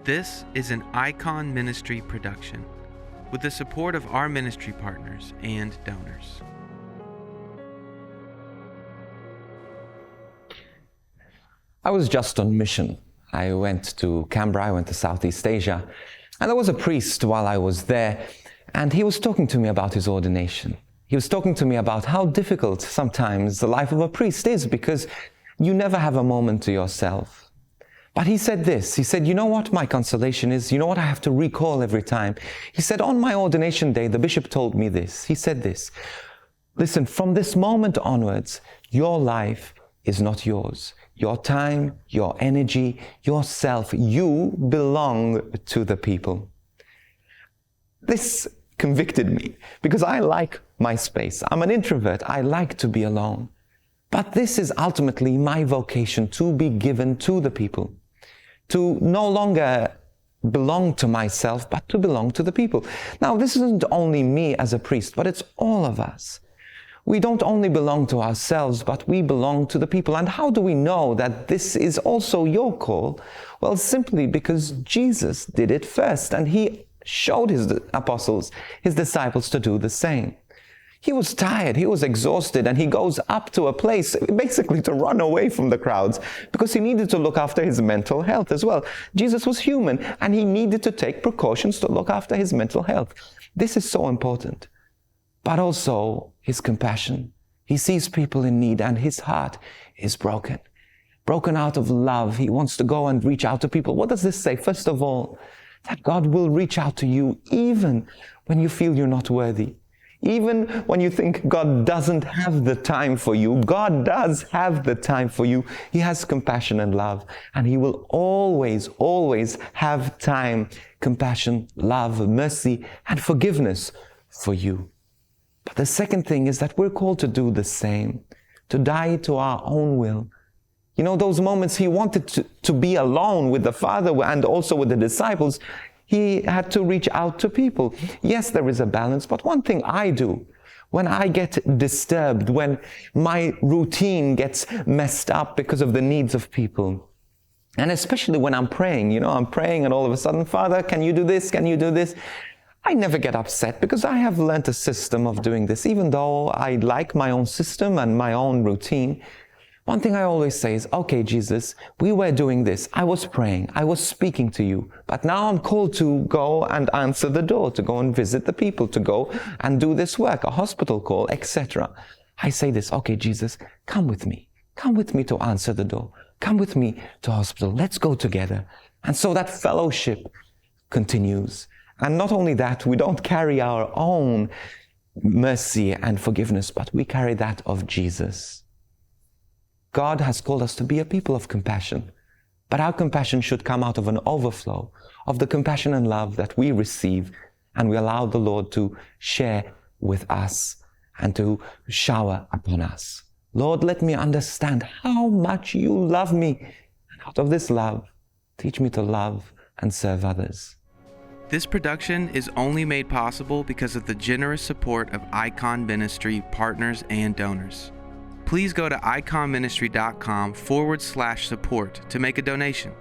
This is an Icon Ministry production with the support of our ministry partners and donors. I was just on mission. I went to Canberra, I went to Southeast Asia, and there was a priest while I was there, and he was talking to me about his ordination. He was talking to me about how difficult sometimes the life of a priest is because you never have a moment to yourself. But he said this, he said, you know what my consolation is? You know what I have to recall every time? He said, on my ordination day, the bishop told me this. He said this, listen, from this moment onwards, your life is not yours. Your time, your energy, yourself, you belong to the people. This convicted me because I like my space. I'm an introvert. I like to be alone. But this is ultimately my vocation, to be given to the people, to no longer belong to myself, but to belong to the people. Now, this isn't only me as a priest, but it's all of us. We don't only belong to ourselves, but we belong to the people. And how do we know that this is also your call? Well, simply because Jesus did it first, and he showed his apostles, his disciples, to do the same. He was tired, he was exhausted, and he goes up to a place basically to run away from the crowds because he needed to look after his mental health as well. Jesus was human, and he needed to take precautions to look after his mental health. This is so important. But also his compassion. He sees people in need, and his heart is broken. Broken out of love. He wants to go and reach out to people. What does this say? First of all, that God will reach out to you even when you feel you're not worthy. Even when you think God doesn't have the time for you, God does have the time for you. He has compassion and love, and he will always, always have time, compassion, love, mercy, and forgiveness for you. But the second thing is that we're called to do the same, to die to our own will. You know, those moments he wanted to be alone with the Father and also with the disciples, he had to reach out to people. Yes, there is a balance, but one thing I do, when I get disturbed, when my routine gets messed up because of the needs of people, and especially when I'm praying, I'm praying and all of a sudden, Father, can you do this? Can you do this? I never get upset because I have learned a system of doing this. Even though I like my own system and my own routine, one thing I always say is, okay, Jesus, we were doing this. I was praying. I was speaking to you. But now I'm called to go and answer the door, to go and visit the people, to go and do this work, a hospital call, etc. I say this, okay, Jesus, come with me. Come with me to answer the door. Come with me to hospital. Let's go together. And so that fellowship continues. And not only that, we don't carry our own mercy and forgiveness, but we carry that of Jesus. God has called us to be a people of compassion, but our compassion should come out of an overflow of the compassion and love that we receive, and we allow the Lord to share with us and to shower upon us. Lord, let me understand how much you love me, and out of this love, teach me to love and serve others. This production is only made possible because of the generous support of Icon Ministry partners and donors. Please go to iconministry.com/support to make a donation.